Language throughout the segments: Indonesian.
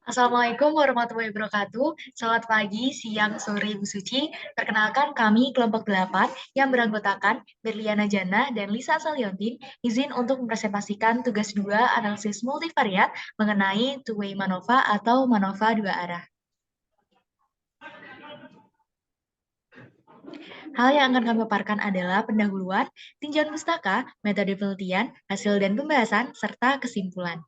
Assalamualaikum warahmatullahi wabarakatuh. Selamat pagi, siang, sore, Bu Suci. Perkenalkan kami kelompok 8 yang beranggotakan Berliana Jana dan Lisa Saliontin izin untuk mempresentasikan tugas 2 analisis multivariat mengenai two-way MANOVA atau MANOVA dua arah. Hal yang akan kami paparkan adalah pendahuluan, tinjauan pustaka, metode penelitian, hasil dan pembahasan, serta kesimpulan.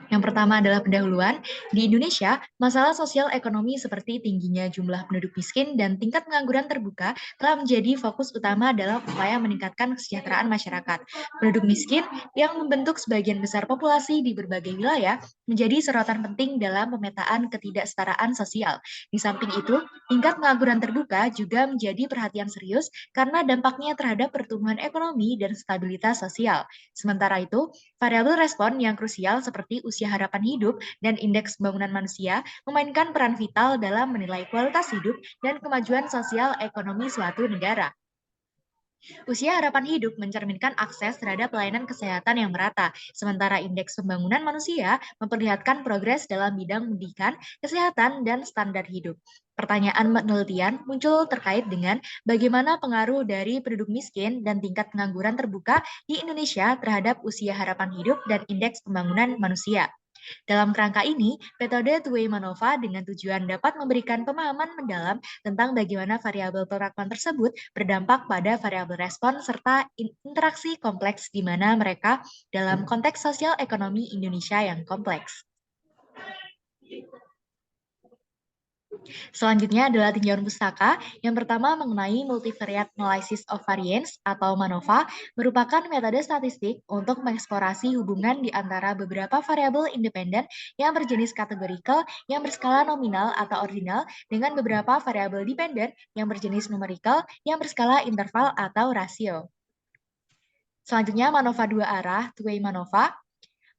Yang pertama adalah pendahuluan. Di Indonesia, masalah sosial ekonomi seperti tingginya jumlah penduduk miskin dan tingkat pengangguran terbuka telah menjadi fokus utama dalam upaya meningkatkan kesejahteraan masyarakat. Penduduk miskin yang membentuk sebagian besar populasi di berbagai wilayah menjadi sorotan penting dalam pemetaan ketidaksetaraan sosial. Di samping itu, tingkat pengangguran terbuka juga menjadi perhatian serius karena dampaknya terhadap pertumbuhan ekonomi dan stabilitas sosial. Sementara itu, variabel respon yang krusial seperti usia harapan hidup dan indeks pembangunan manusia memainkan peran vital dalam menilai kualitas hidup dan kemajuan sosial ekonomi suatu negara. Usia harapan hidup mencerminkan akses terhadap pelayanan kesehatan yang merata, sementara indeks pembangunan manusia memperlihatkan progres dalam bidang pendidikan, kesehatan, dan standar hidup. Pertanyaan penelitian muncul terkait dengan bagaimana pengaruh dari penduduk miskin dan tingkat pengangguran terbuka di Indonesia terhadap usia harapan hidup dan indeks pembangunan manusia. Dalam kerangka ini, metode two-way MANOVA dengan tujuan dapat memberikan pemahaman mendalam tentang bagaimana variabel penerapan tersebut berdampak pada variabel respon serta interaksi kompleks di mana mereka dalam konteks sosial ekonomi Indonesia yang kompleks. Selanjutnya adalah tinjauan pustaka. Yang pertama mengenai multivariate analysis of variance atau MANOVA merupakan metode statistik untuk mengeksplorasi hubungan di antara beberapa variabel independen yang berjenis kategorikal yang berskala nominal atau ordinal dengan beberapa variabel dependen yang berjenis numerikal yang berskala interval atau rasio. Selanjutnya MANOVA dua arah, two-way MANOVA.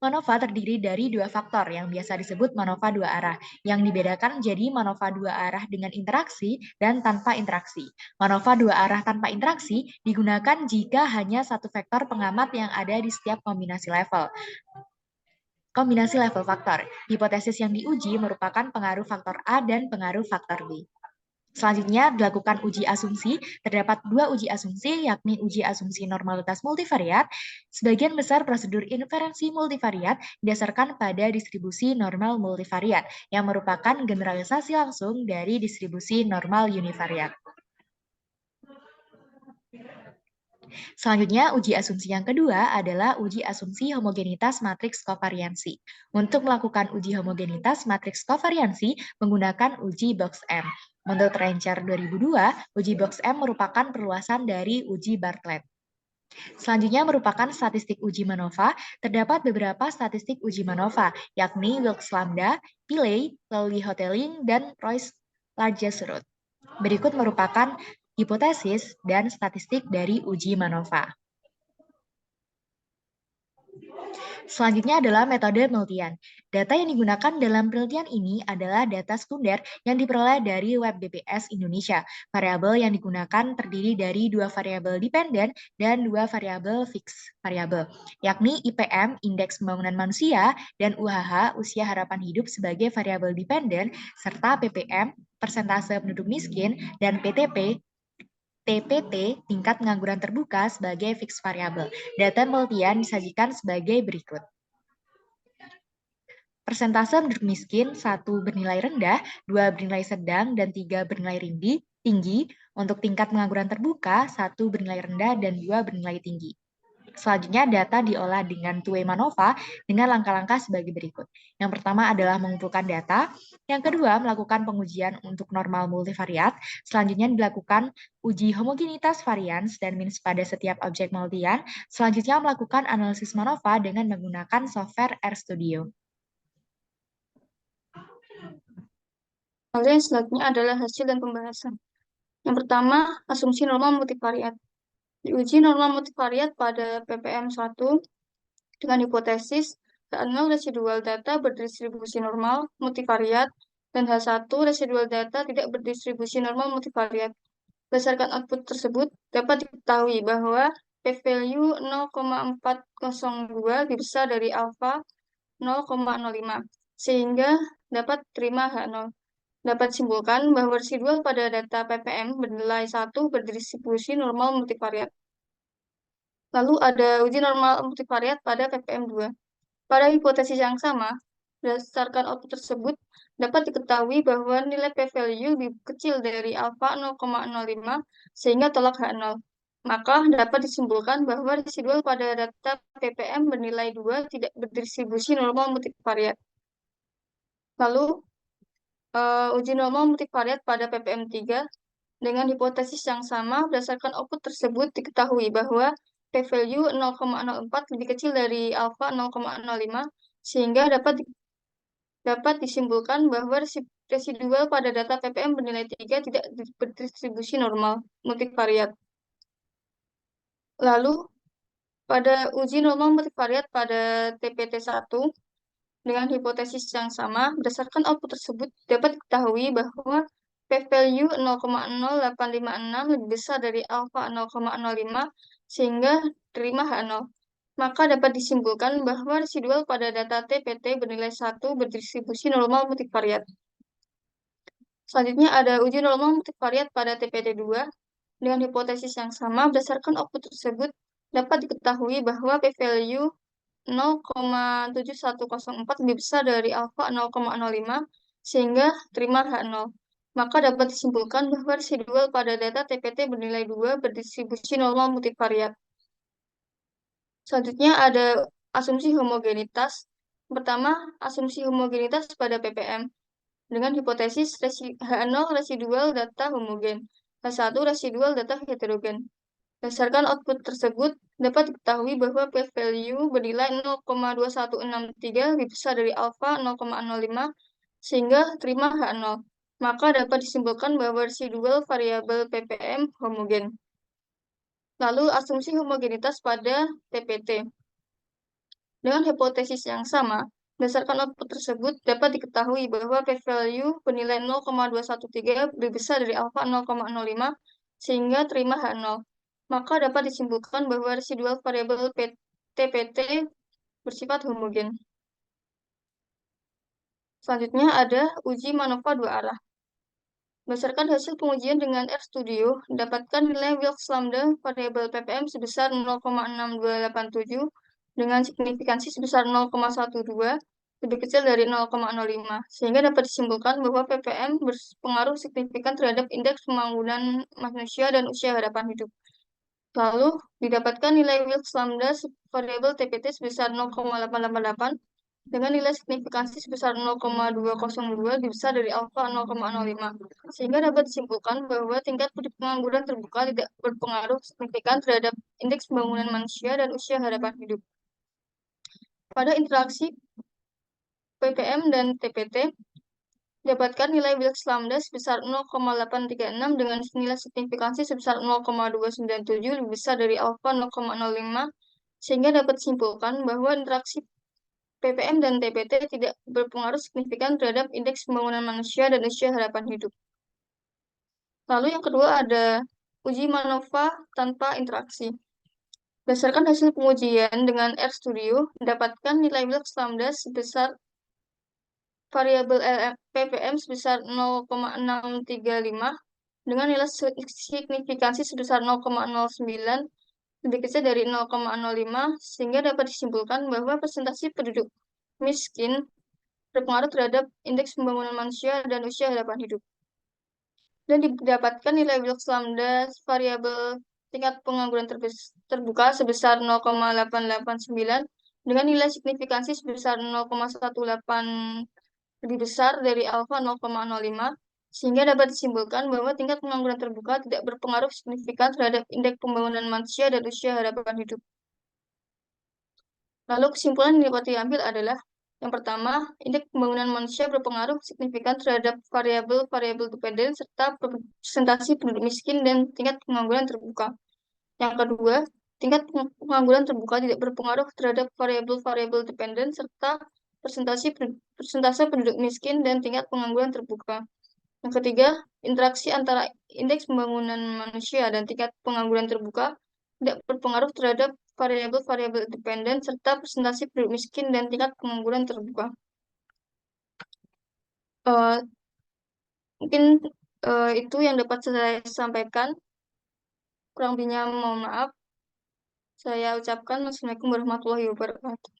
MANOVA terdiri dari dua faktor yang biasa disebut MANOVA dua arah, yang dibedakan menjadi MANOVA dua arah dengan interaksi dan tanpa interaksi. MANOVA dua arah tanpa interaksi digunakan jika hanya satu vektor pengamat yang ada di setiap kombinasi level faktor. Hipotesis yang diuji merupakan pengaruh faktor A dan pengaruh faktor B. Selanjutnya dilakukan uji asumsi. Terdapat dua uji asumsi, yakni uji asumsi normalitas multivariat. Sebagian besar prosedur inferensi multivariat didasarkan pada distribusi normal multivariat, yang merupakan generalisasi langsung dari distribusi normal univariat. Selanjutnya, uji asumsi yang kedua adalah uji asumsi homogenitas matriks kovariansi. Untuk melakukan uji homogenitas matriks kovariansi menggunakan uji box M. Menurut Rancher 2002, uji box M merupakan perluasan dari uji Bartlett. Selanjutnya merupakan statistik uji MANOVA. Terdapat beberapa statistik uji MANOVA, yakni Wilks Lambda, Pillay, Lowry Hotelling, dan Royce-Larges-Root. Berikut merupakan hipotesis dan statistik dari uji MANOVA. Selanjutnya adalah metode penelitian. Data yang digunakan dalam penelitian ini adalah data sekunder yang diperoleh dari web BPS Indonesia. Variabel yang digunakan terdiri dari dua variabel dependen dan dua variabel fix variabel, yakni IPM, Indeks Pembangunan Manusia, dan UHH, Usia Harapan Hidup sebagai variabel dependen, serta PPM, persentase penduduk miskin, dan PTP, TPT, tingkat pengangguran terbuka sebagai fix variabel. Data penelitian disajikan sebagai berikut. Persentase penduduk miskin, 1 bernilai rendah, 2 bernilai sedang, dan 3 bernilai tinggi. Untuk tingkat pengangguran terbuka, 1 bernilai rendah, dan 2 bernilai tinggi. Selanjutnya, data diolah dengan two-way MANOVA dengan langkah-langkah sebagai berikut. Yang pertama adalah mengumpulkan data. Yang kedua, melakukan pengujian untuk normal multivariat. Selanjutnya dilakukan uji homogenitas varians dan means pada setiap objek penelitian. Selanjutnya, melakukan analisis MANOVA dengan menggunakan software RStudio. Lalu yang selanjutnya adalah hasil dan pembahasan. Yang pertama, asumsi normal multivariat. Diuji normal multivariat pada PPM 1 dengan hipotesis H0 residual data berdistribusi normal multivariat dan H1 residual data tidak berdistribusi normal multivariat. Berdasarkan output tersebut, dapat diketahui bahwa p-value 0,402 lebih besar dari alfa 0,05, sehingga dapat terima H0. Dapat simpulkan bahwa residual pada data PPM bernilai 1 berdistribusi normal multivariat. Lalu ada uji normal multivariat pada PPM 2. Pada hipotesis yang sama, berdasarkan output tersebut, dapat diketahui bahwa nilai p-value lebih kecil dari alfa 0,05 sehingga tolak H0. Maka dapat disimpulkan bahwa residual pada data PPM bernilai 2 tidak berdistribusi normal multivariat. Lalu, uji normal multivariat pada PPM 3 dengan hipotesis yang sama, berdasarkan output tersebut diketahui bahwa p-value 0,04 lebih kecil dari alfa 0,05 sehingga dapat disimpulkan bahwa residual pada data PPM bernilai 3 tidak berdistribusi normal multivariat. Lalu, pada uji normal multivariat pada TPT1 dengan hipotesis yang sama, berdasarkan output tersebut dapat diketahui bahwa p-value 0,0856 lebih besar dari alfa 0,05 sehingga terima H0. Maka dapat disimpulkan bahwa residual pada data TPT bernilai 1 berdistribusi normal multivariat. Selanjutnya ada uji normal multivariat pada TPT2 dengan hipotesis yang sama, berdasarkan output tersebut dapat diketahui bahwa p-value 0,7104 lebih besar dari alfa 0,05 sehingga terima H0. Maka dapat disimpulkan bahwa residual pada data TPT bernilai 2 berdistribusi normal multivariat. Selanjutnya ada asumsi homogenitas. Pertama, asumsi homogenitas pada PPM dengan hipotesis H0 residual data homogen, H1 residual data heterogen. Berdasarkan output tersebut, dapat diketahui bahwa p-value bernilai 0,2163 lebih besar dari alfa 0,05 sehingga terima H0. Maka dapat disimpulkan bahwa residual variabel PPM homogen. Lalu asumsi homogenitas pada TPT. Dengan hipotesis yang sama, berdasarkan output tersebut dapat diketahui bahwa p-value bernilai 0,213 lebih besar dari alfa 0,05 sehingga terima H0. Maka dapat disimpulkan bahwa residual variabel TPT bersifat homogen. Selanjutnya ada uji MANOVA dua arah. Berdasarkan hasil pengujian dengan RStudio, dapatkan nilai Wilks lambda variabel PPM sebesar 0,6287 dengan signifikansi sebesar 0,12 lebih kecil dari 0,05, sehingga dapat disimpulkan bahwa PPM berpengaruh signifikan terhadap indeks pembangunan manusia dan usia harapan hidup. Lalu, didapatkan nilai Wilks lambda variabel TPT sebesar 0,888 dengan nilai signifikansi sebesar 0,202 lebih besar dari alfa 0,05, sehingga dapat disimpulkan bahwa tingkat pengangguran terbuka tidak berpengaruh signifikan terhadap indeks pembangunan manusia dan usia harapan hidup. Pada interaksi PPM dan TPT, dapatkan nilai Wilks lambda sebesar 0,836 dengan nilai signifikansi sebesar 0,297 lebih besar dari alfa 0,05, sehingga dapat disimpulkan bahwa interaksi PPM dan TPT tidak berpengaruh signifikan terhadap indeks pembangunan manusia dan usia harapan hidup. Lalu yang kedua ada uji MANOVA tanpa interaksi. Berdasarkan hasil pengujian dengan RStudio, mendapatkan nilai Wilks lambda sebesar variabel PPM sebesar 0,635 dengan nilai signifikansi sebesar 0,09 lebih kecil dari 0,05 sehingga dapat disimpulkan bahwa presentasi penduduk miskin berpengaruh terhadap indeks pembangunan manusia dan usia harapan hidup. Dan didapatkan nilai Wilks lambda variabel tingkat pengangguran terbuka sebesar 0,889 dengan nilai signifikansi sebesar 0,18 lebih besar dari alfa 0,05 sehingga dapat disimpulkan bahwa tingkat pengangguran terbuka tidak berpengaruh signifikan terhadap indeks pembangunan manusia dan usia harapan hidup. Lalu kesimpulan yang dapat diambil adalah yang pertama, indeks pembangunan manusia berpengaruh signifikan terhadap variabel-variabel dependen serta presentasi penduduk miskin dan tingkat pengangguran terbuka. Yang kedua, tingkat pengangguran terbuka tidak berpengaruh terhadap variabel-variabel dependen serta persentase penduduk miskin dan tingkat pengangguran terbuka. Yang ketiga, interaksi antara indeks pembangunan manusia dan tingkat pengangguran terbuka tidak berpengaruh terhadap variabel-variabel dependen serta presentasi penduduk miskin dan tingkat pengangguran terbuka. Eh, Mungkin itu yang dapat saya sampaikan. Kurang lebihnya mohon maaf. Saya ucapkan Wassalamualaikum warahmatullahi wabarakatuh.